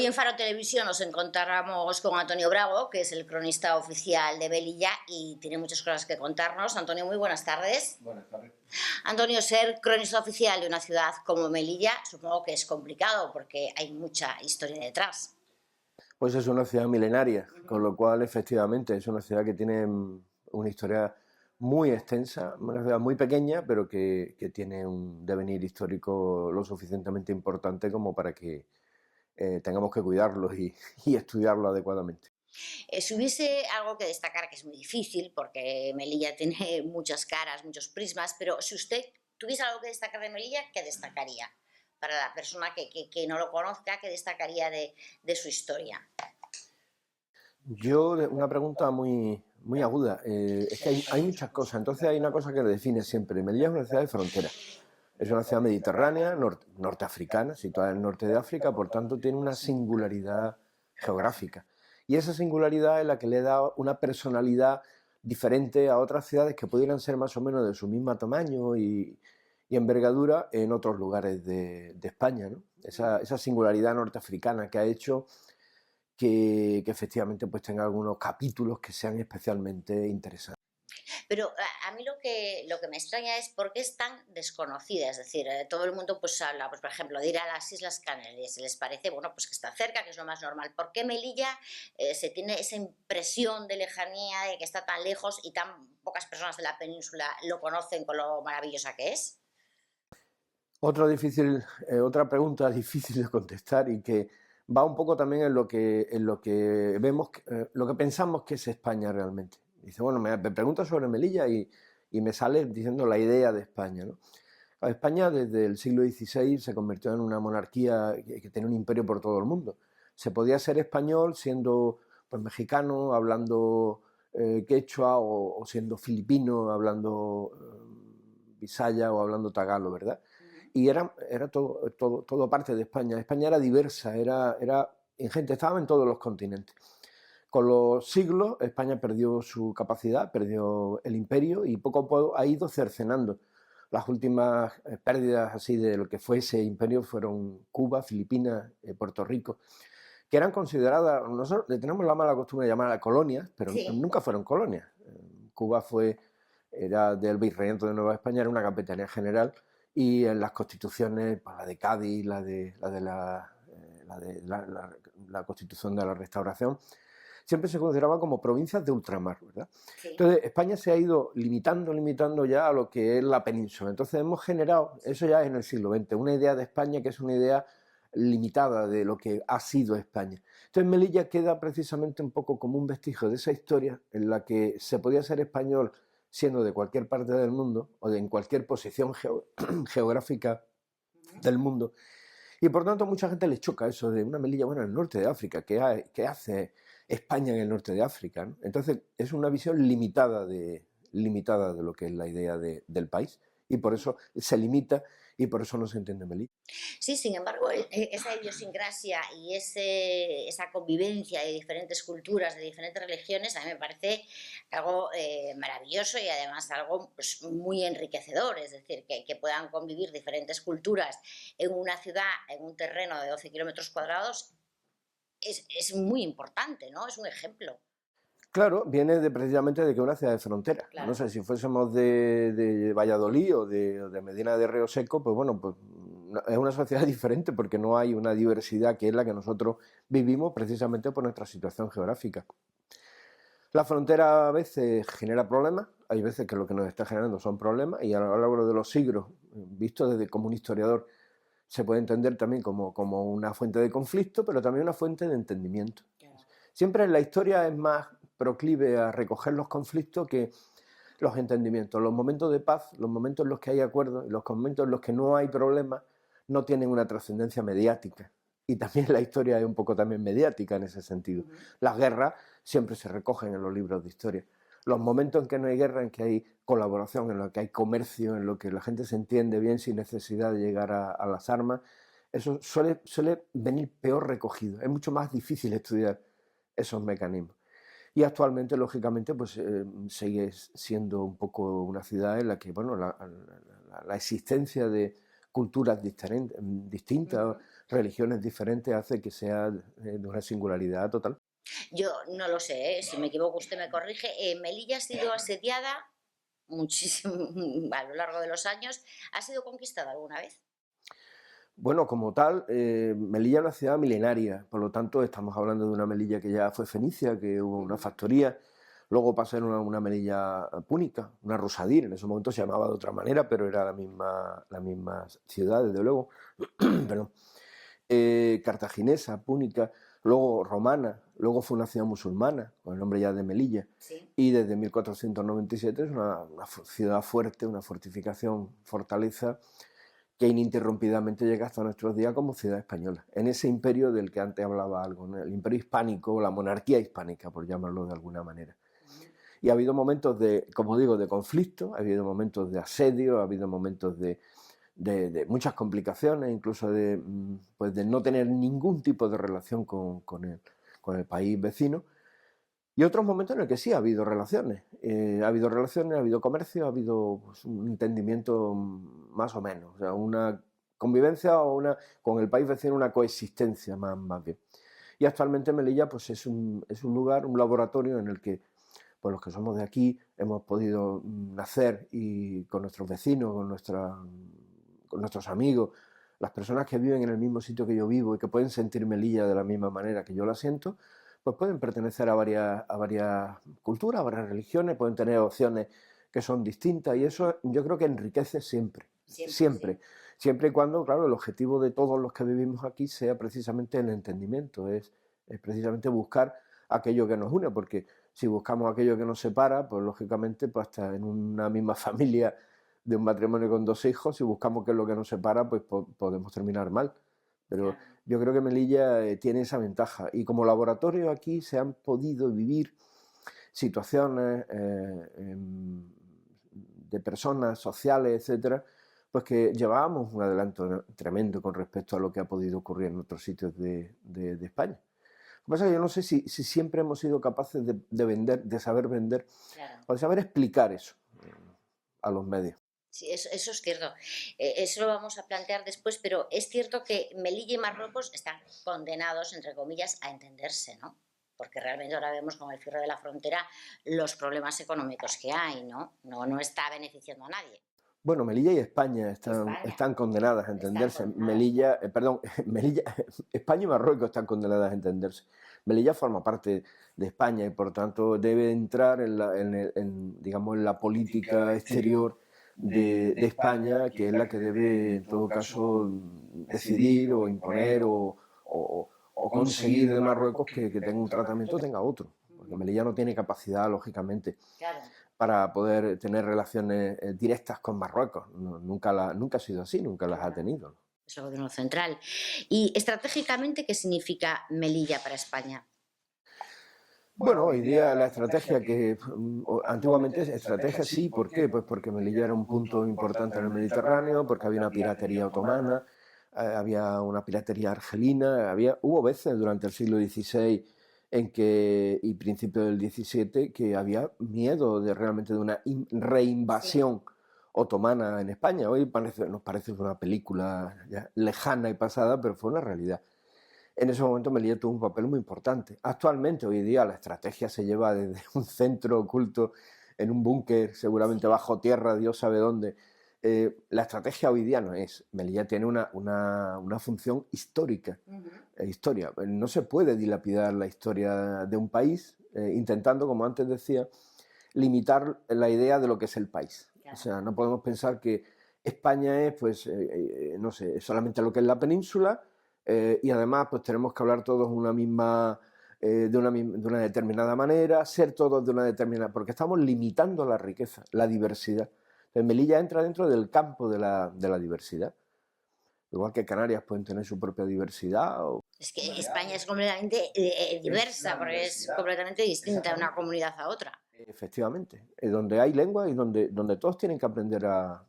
en Faro Televisión nos encontramos con Antonio Bravo, que es el cronista oficial de Melilla y tiene muchas cosas que contarnos. Antonio, muy buenas tardes. Buenas tardes. Antonio, ser cronista oficial de una ciudad como Melilla supongo que es complicado porque hay mucha historia detrás. Pues es una ciudad milenaria, con lo cual efectivamente es una ciudad que tiene una historia muy extensa, una ciudad muy pequeña, pero que tiene un devenir histórico lo suficientemente importante como para que tengamos que cuidarlo y estudiarlo adecuadamente. Si hubiese algo que destacar, que es muy difícil, porque Melilla tiene muchas caras, muchos prismas, pero si usted tuviese algo que destacar de Melilla, ¿qué destacaría? Para la persona que no lo conozca, ¿qué destacaría de su historia? Una pregunta muy aguda. Es que hay muchas cosas. Entonces hay una cosa que le define siempre. Melilla es una ciudad de frontera. Es una ciudad mediterránea, norteafricana, situada en el norte de África, por tanto tiene una singularidad geográfica. Y esa singularidad es la que le da una personalidad diferente a otras ciudades que pudieran ser más o menos de su mismo tamaño y envergadura en otros lugares de España, ¿no? Esa singularidad norteafricana que ha hecho que efectivamente pues tenga algunos capítulos que sean especialmente interesantes. Pero a mí lo que me extraña es por qué es tan desconocida, es decir, todo el mundo pues habla, pues, por ejemplo, de ir a las Islas Canarias, se les parece, bueno, pues que está cerca, que es lo más normal. ¿Por qué Melilla se tiene esa impresión de lejanía, de que está tan lejos y tan pocas personas de la península lo conocen con lo maravillosa que es? Otra pregunta difícil de contestar y que va un poco también en lo que vemos, lo que pensamos que es España realmente. Dice, bueno, me pregunta sobre Melilla y me sale diciendo la idea de España, ¿no? España desde el siglo XVI se convirtió en una monarquía que tenía un imperio por todo el mundo. Se podía ser español siendo pues, mexicano, hablando quechua, o siendo filipino, hablando bisaya o hablando tagalo, ¿verdad? Y era todo parte de España. España era diversa, era ingente, estaba en todos los continentes. Con los siglos, España perdió su capacidad, perdió el imperio y poco a poco ha ido cercenando. Las últimas pérdidas así de lo que fue ese imperio fueron Cuba, Filipinas, Puerto Rico, que eran consideradas, nosotros le tenemos la mala costumbre de llamar a colonias, pero Sí. nunca fueron colonias. Cuba era del Virreinato de Nueva España, era una capitanía general, y en las constituciones, pues, la de Cádiz, la Constitución de la Restauración, siempre se consideraba como provincias de ultramar, ¿verdad? Sí. Entonces, España se ha ido limitando ya a lo que es la península. Entonces, hemos generado, eso ya es en el siglo XX, una idea de España que es una idea limitada de lo que ha sido España. Entonces, Melilla queda precisamente un poco como un vestigio de esa historia en la que se podía ser español siendo de cualquier parte del mundo o en cualquier posición geográfica del mundo. Y por tanto, mucha gente le choca eso de una Melilla, bueno, en el norte de África, ¿qué hace España en el norte de África, ¿no? Entonces, es una visión limitada de lo que es la idea del país, y por eso se limita y por eso no se entiende Melilla. Sí, sin embargo, esa idiosincrasia y esa convivencia de diferentes culturas, de diferentes religiones, a mí me parece algo maravilloso y además algo pues, muy enriquecedor, es decir, que puedan convivir diferentes culturas en una ciudad, en un terreno de 12 kilómetros cuadrados, es muy importante, ¿no? Es un ejemplo. Claro, viene precisamente de que es una ciudad de frontera. Claro. No sé, si fuésemos de Valladolid o de Medina de Río Seco, pues bueno, pues es una sociedad diferente porque no hay una diversidad que es la que nosotros vivimos precisamente por nuestra situación geográfica. La frontera a veces genera problemas, hay veces que lo que nos está generando son problemas, y a lo largo de los siglos, visto desde como un historiador, se puede entender también como una fuente de conflicto, pero también una fuente de entendimiento. Siempre en la historia es más proclive a recoger los conflictos que los entendimientos. Los momentos de paz, los momentos en los que hay acuerdo y los momentos en los que no hay problemas no tienen una trascendencia mediática. Y también la historia es un poco también mediática en ese sentido. Las guerras siempre se recogen en los libros de historia. Los momentos en que no hay guerra, en que hay colaboración, en los que hay comercio, en los que la gente se entiende bien sin necesidad de llegar a las armas, eso suele venir peor recogido. Es mucho más difícil estudiar esos mecanismos. Y actualmente, lógicamente, pues sigue siendo un poco una ciudad en la que, bueno, la existencia de culturas distintas, religiones diferentes hace que sea de una singularidad total. Yo no lo sé, ¿eh? Si me equivoco usted me corrige. Melilla ha sido asediada muchísimo a lo largo de los años. ¿Ha sido conquistada alguna vez? Bueno, como tal, Melilla es una ciudad milenaria, por lo tanto estamos hablando de una Melilla que ya fue fenicia, que hubo una factoría, luego pasó a ser una Melilla púnica, una Rusadir, en ese momento se llamaba de otra manera, pero era la misma ciudad, desde luego, perdón. Cartaginesa, púnica, luego romana, luego fue una ciudad musulmana, con el nombre ya de Melilla, Sí. y desde 1497 es una ciudad fuerte, una fortificación, fortaleza, que ininterrumpidamente llega hasta nuestros días como ciudad española, en ese imperio del que antes hablaba algo, ¿no? El imperio hispánico, la monarquía hispánica, por llamarlo de alguna manera. Y ha habido momentos de, como digo, de conflicto, ha habido momentos de asedio, ha habido momentos de muchas complicaciones, incluso pues de no tener ningún tipo de relación con el país vecino, y otros momentos en los que sí ha habido relaciones. Ha habido comercio, ha habido pues, un entendimiento más o menos, o sea, una convivencia con el país vecino, una coexistencia más bien. Y actualmente Melilla pues, es un lugar, un laboratorio en el que pues, los que somos de aquí hemos podido nacer y con nuestros vecinos, con nuestros amigos, las personas que viven en el mismo sitio que yo vivo y que pueden sentir Melilla de la misma manera que yo la siento, pues pueden pertenecer a varias culturas, a varias religiones, pueden tener opciones que son distintas y eso yo creo que enriquece siempre. Siempre. Siempre y cuando, claro, el objetivo de todos los que vivimos aquí sea precisamente el entendimiento, es precisamente buscar aquello que nos une, porque si buscamos aquello que nos separa, pues lógicamente pues hasta en una misma familia de un matrimonio con 2 hijos, si buscamos qué es lo que nos separa, pues podemos terminar mal. Pero yo creo que Melilla tiene esa ventaja. Y como laboratorio aquí se han podido vivir situaciones de personas sociales, etcétera, pues que llevábamos un adelanto tremendo con respecto a lo que ha podido ocurrir en otros sitios de España. Lo que pasa es que yo no sé si siempre hemos sido capaces de vender, de saber vender, o de saber explicar eso a los medios. Sí, eso es cierto. Eso lo vamos a plantear después, pero es cierto que Melilla y Marruecos están condenados, entre comillas, a entenderse, ¿no? Porque realmente ahora vemos con el cierre de la frontera los problemas económicos que hay, ¿no? No está beneficiando a nadie. Bueno, Melilla y España están condenadas a entenderse. Melilla, España y Marruecos están condenadas a entenderse. Melilla forma parte de España y por tanto debe entrar digamos, en la política exterior de España, que es la que debe, en todo caso, decidir o imponer o conseguir de Marruecos que tenga un tratamiento, tenga otro. Porque Melilla no tiene capacidad, lógicamente, para poder tener relaciones directas con Marruecos. Nunca ha sido así, nunca las ha tenido. Es el gobierno central. ¿Y estratégicamente qué significa Melilla para España? Bueno, hoy día la estrategia que antiguamente estrategia sí, ¿por qué? Pues porque Melilla era un punto importante en el Mediterráneo, porque había una piratería otomana, había una piratería argelina, hubo veces durante el siglo XVI y principio del XVII que había miedo realmente de una reinvasión otomana en España. Hoy nos parece una película ya lejana y pasada, pero fue una realidad. En ese momento Melilla tuvo un papel muy importante. Actualmente, hoy día, la estrategia se lleva desde un centro oculto en un búnker, seguramente bajo tierra, Dios sabe dónde. La estrategia hoy día no es. Melilla tiene una función histórica. Historia. No se puede dilapidar la historia de un país intentando, como antes decía, limitar la idea de lo que es el país. O sea, no podemos pensar que España es, pues, no sé, solamente lo que es la península. Y además pues tenemos que hablar todos de una determinada manera, ser todos de una determinada, porque estamos limitando la riqueza, la diversidad. Entonces Melilla entra dentro del campo de la diversidad. Igual que Canarias pueden tener su propia diversidad. Es que España es completamente diversa, porque es completamente distinta de una comunidad a otra. Efectivamente, donde hay lengua y donde todos tienen que aprender a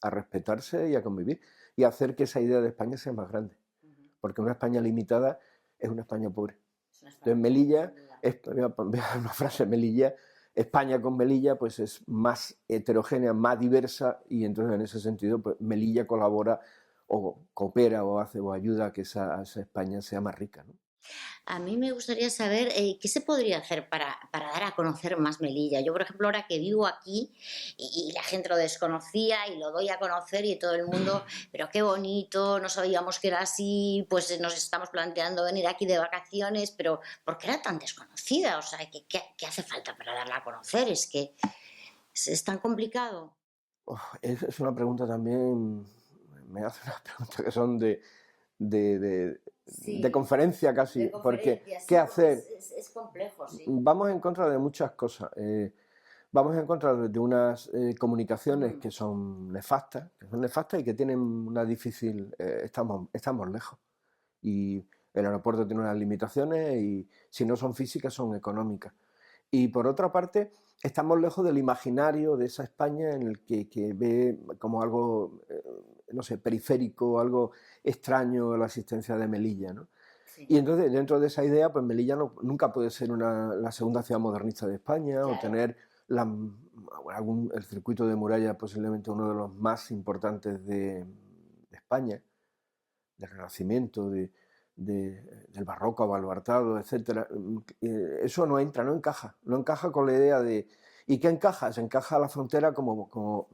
respetarse y a convivir y hacer que esa idea de España sea más grande. Porque una España limitada es una España pobre. Entonces Melilla, una frase, Melilla, España con Melilla pues es más heterogénea, más diversa y entonces en ese sentido pues Melilla colabora o coopera o hace o ayuda a que esa España sea más rica, ¿no? A mí me gustaría saber qué se podría hacer para dar a conocer más Melilla. Yo, por ejemplo, ahora que vivo aquí y la gente lo desconocía y lo doy a conocer y todo el mundo, pero qué bonito, no sabíamos que era así, pues nos estamos planteando venir aquí de vacaciones, pero ¿por qué era tan desconocida? O sea, ¿qué hace falta para darla a conocer? Es que es tan complicado. Es una pregunta también, me hace unas preguntas que son de Sí, conferencia de casi, porque conferencia, ¿qué sí, porque hacer? es complejo, sí. Vamos en contra de muchas cosas. Vamos en contra de unas comunicaciones Mm, que son nefastas y que tienen una difícil... estamos lejos. Y el aeropuerto tiene unas limitaciones y si no son físicas son económicas. Y por otra parte, estamos lejos del imaginario de esa España en el que ve como algo, no sé, periférico, algo extraño la existencia de Melilla, ¿no? sí, Y entonces, dentro de esa idea, pues Melilla nunca puede ser la segunda ciudad modernista de España o claro. tener el circuito de muralla posiblemente uno de los más importantes de España, del Renacimiento, del Barroco abaluartado, etc. Eso no entra, no encaja con la idea de... ¿Y qué encaja? Se encaja la frontera como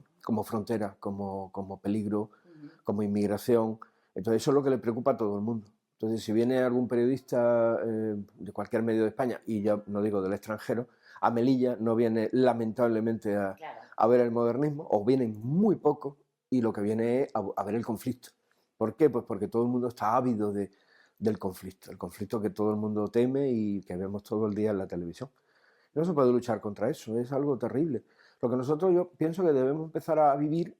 frontera, como peligro, Ujú. como inmigración. Entonces eso es lo que le preocupa a todo el mundo. Entonces si viene algún periodista de cualquier medio de España, y ya no digo del extranjero, a Melilla no viene lamentablemente Claro. a ver el modernismo, o vienen muy poco, y lo que viene es a ver el conflicto. ¿Por qué? Pues porque todo el mundo está ávido del conflicto, el conflicto que todo el mundo teme y que vemos todo el día en la televisión. No se puede luchar contra eso, es algo terrible. Lo que nosotros yo pienso que debemos empezar a vivir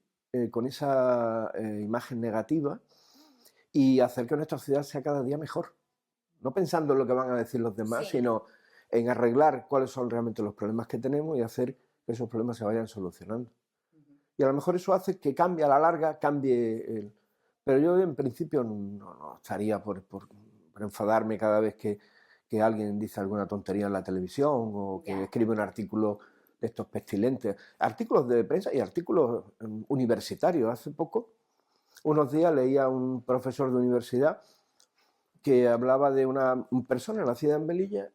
con esa imagen negativa y hacer que nuestra ciudad sea cada día mejor. No pensando en lo que van a decir los demás, Sí. sino en arreglar cuáles son realmente los problemas que tenemos y hacer que esos problemas se vayan solucionando. Ujú. Y a lo mejor eso hace que cambie a la larga, cambie el... Pero yo en principio no estaría por enfadarme cada vez que alguien dice alguna tontería en la televisión o que Ya. escribe un artículo de estos pestilentes. Artículos de prensa y artículos universitarios. Hace poco, unos días, leía a un profesor de universidad que hablaba de una persona nacida en Melilla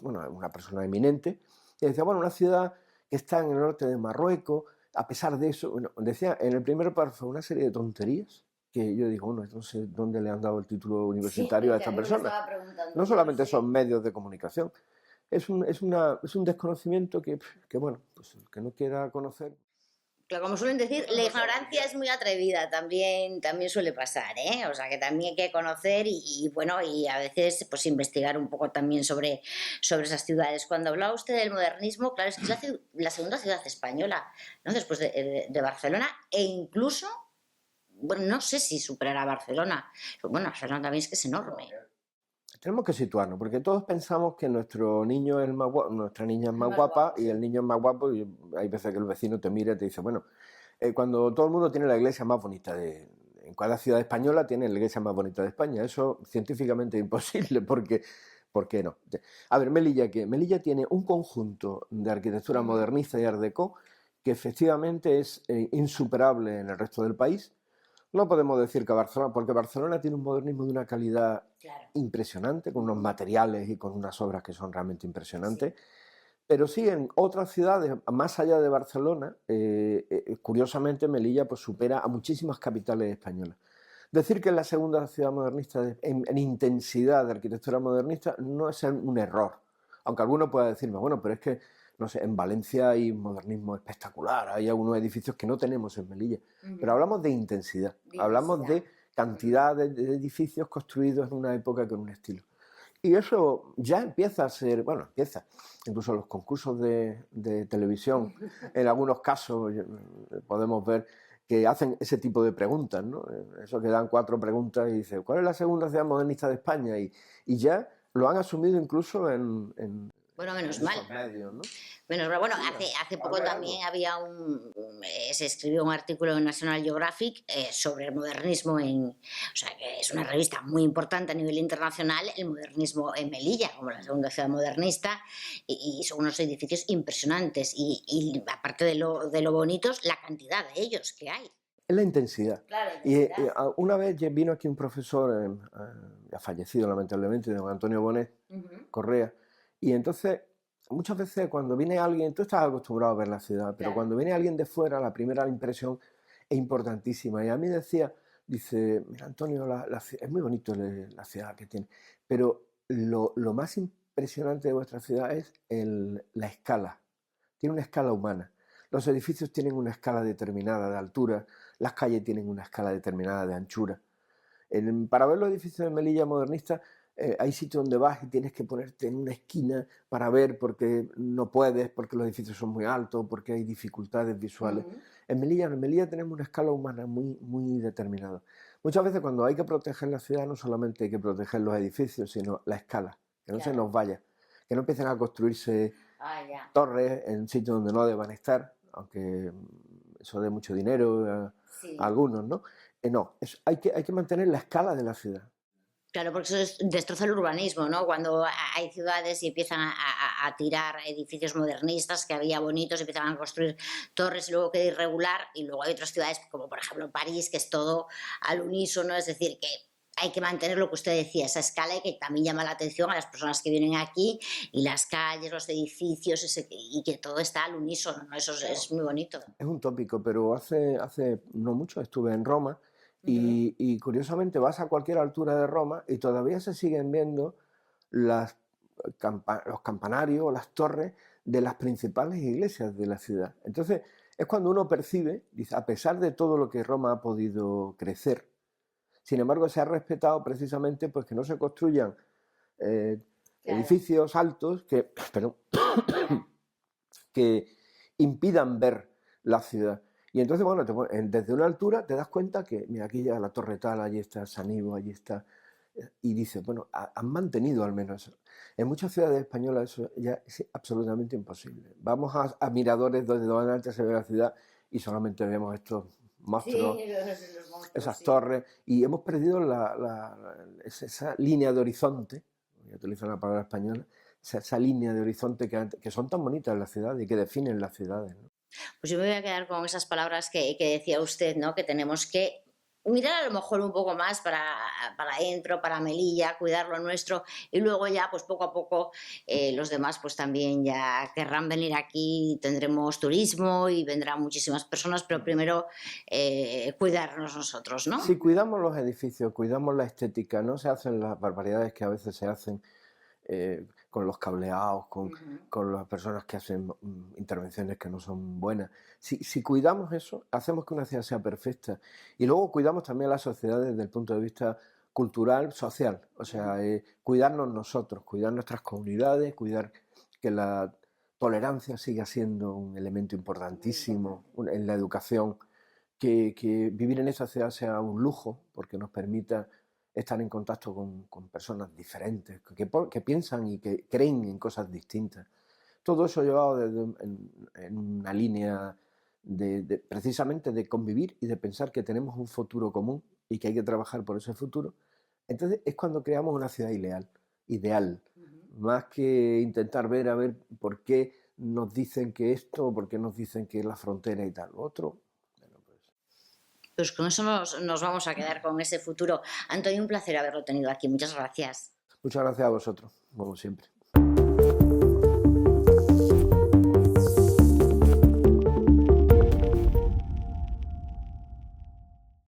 bueno, una persona eminente, y decía, bueno, una ciudad que está en el norte de Marruecos, a pesar de eso, bueno, decía en el primer párrafo una serie de tonterías que yo digo, bueno, entonces, ¿dónde le han dado el título Sí, universitario a esta también me lo persona? estaba preguntando No yo, solamente sí. son medios de comunicación, es un desconocimiento que, bueno, pues el que no quiera conocer... Claro, como suelen decir, la ignorancia es muy atrevida, también suele pasar, ¿eh? O sea, que también hay que conocer bueno, y a veces pues investigar un poco también sobre esas ciudades. Cuando hablaba usted del modernismo, claro, es que es la segunda ciudad española, ¿no? Después de Barcelona, e incluso, bueno, no sé si superará a Barcelona. Bueno, Barcelona también es que es enorme. Tenemos que situarnos, porque todos pensamos que nuestro niño es más guapo, nuestra niña es Es más más guapa guapo, y el sí. niño es más guapo y hay veces que el vecino te mira y te dice, bueno, cuando todo el mundo tiene la iglesia más bonita en cada ciudad española tiene la iglesia más bonita de España. Eso científicamente es imposible porque, ¿por qué no? A ver, Melilla, ¿qué? Melilla tiene un conjunto de arquitectura Ujú. modernista y art déco que efectivamente es insuperable en el resto del país. No podemos decir que Barcelona, porque Barcelona tiene un modernismo de una calidad Claro. impresionante, con unos Ujú. materiales y con unas obras que son realmente Sí. impresionantes. Pero sí, en otras ciudades, más allá de Barcelona, curiosamente Melilla pues, supera a muchísimas capitales españolas. Decir que es la segunda ciudad modernista en intensidad de arquitectura modernista no es un error. Aunque alguno pueda decirme, bueno, pero es que, no sé, en Valencia hay un modernismo espectacular, hay algunos edificios que no tenemos en Melilla. Pero Ujú. hablamos de intensidad, De hablamos intensidad. de cantidad de edificios construidos en una época con un estilo. Y eso ya empieza a ser, bueno, empieza, incluso los concursos de televisión, en algunos casos podemos ver que hacen ese tipo de preguntas, ¿no? Eso que dan cuatro preguntas y dice, ¿cuál es la segunda ciudad modernista de España? Y ya lo han asumido incluso Bueno, menos en mal. esos medios, ¿no? Menos mal. Bueno, Sí, hace poco algo es también algo. había se escribió un artículo en National Geographic sobre el modernismo o sea, que es una revista muy importante a nivel internacional, el modernismo en Melilla, como la segunda ciudad modernista, y son unos edificios impresionantes, y aparte de lo bonitos, la cantidad de ellos que hay. es la intensidad. Claro, Y intensidad. una vez vino aquí un profesor, ya fallecido lamentablemente, don Antonio Bonet Ujú, Correa, y entonces muchas veces cuando viene alguien, tú estás acostumbrado a ver la ciudad, pero claro. cuando viene alguien de fuera, la primera impresión es importantísima. Y a mí decía, dice, mira Antonio, es muy bonito la ciudad que tiene, pero lo más impresionante de vuestra ciudad es la escala. Tiene una escala humana. Los edificios tienen una escala determinada de altura, las calles tienen una escala determinada de anchura. Para ver los edificios de Melilla modernistas, hay sitios donde vas y tienes que ponerte en una esquina para ver porque no puedes, porque los edificios son muy altos, porque hay dificultades visuales. Ujú, En Melilla tenemos una escala humana muy, muy determinada. Muchas veces cuando hay que proteger la ciudad no solamente hay que proteger los edificios, sino la escala, que no se claro. nos vaya, que no empiecen a construirse Ah, ya. torres en sitios donde no deban estar, aunque eso dé mucho dinero a Sí. algunos, ¿no? No, hay que mantener la escala de la ciudad. Claro, porque eso destroza el urbanismo, ¿no? Cuando hay ciudades y empiezan a tirar edificios modernistas que había bonitos, empiezan a construir torres y luego queda irregular, y luego hay otras ciudades como por ejemplo París, que es todo al unísono, es decir, que hay que mantener lo que usted decía, esa escala, y que también llama la atención a las personas que vienen aquí, y las calles, los edificios, y que todo está al unísono, ¿no? Eso es muy bonito. Es un tópico, pero hace no mucho estuve en Roma Ujú. y curiosamente vas a cualquier altura de Roma y todavía se siguen viendo las, los campanarios o las torres de las principales iglesias de la ciudad. Entonces es cuando uno percibe, dice, a pesar de todo lo que Roma ha podido crecer, sin embargo se ha respetado precisamente pues que no se construyan eh, Claro, edificios altos que, perdón, que impidan ver la ciudad. Y entonces, bueno, desde una altura te das cuenta que, mira, aquí ya la Torre Tal, allí está San Ivo, allí está. Y dices, bueno, han mantenido al menos eso. En muchas ciudades españolas eso ya es absolutamente imposible. Vamos a miradores donde antes se ve la ciudad y solamente vemos estos monstruos, sí, los monstruos, esas sí. torres, y hemos perdido esa línea de horizonte, voy a utilizar una palabra española, esa línea de horizonte que son tan bonitas en la ciudad y que definen las ciudades, ¿no? Pues yo me voy a quedar con esas palabras que decía usted, ¿no? Que tenemos que mirar a lo mejor un poco más para adentro, para Melilla, cuidar lo nuestro, y luego ya, pues poco a poco, los demás pues también ya querrán venir aquí, tendremos turismo y vendrán muchísimas personas, pero primero cuidarnos nosotros, ¿no? Si cuidamos los edificios, cuidamos la estética, no se hacen las barbaridades que a veces se hacen con los cableados, Ujú. con las personas que hacen intervenciones que no son buenas. Si cuidamos eso, hacemos que una ciudad sea perfecta. Y luego cuidamos también a la sociedad desde el punto de vista cultural, social. O sea, cuidarnos nosotros, cuidar nuestras comunidades, cuidar que la tolerancia siga siendo un elemento Muy importantísimo importante. en la educación, que vivir en esa ciudad sea un lujo porque nos permita estar en contacto con personas diferentes, que piensan y que creen en cosas distintas. Todo eso llevado en una línea precisamente de convivir y de pensar que tenemos un futuro común y que hay que trabajar por ese futuro. Entonces es cuando creamos una ciudad ideal, Ujú. más que intentar ver a ver por qué nos dicen que esto, por qué nos dicen que es la frontera y tal. Otro, bueno, pues. Pues con eso nos vamos a quedar con ese futuro. Antonio, un placer haberlo tenido aquí. Muchas gracias. Muchas gracias a vosotros, como siempre.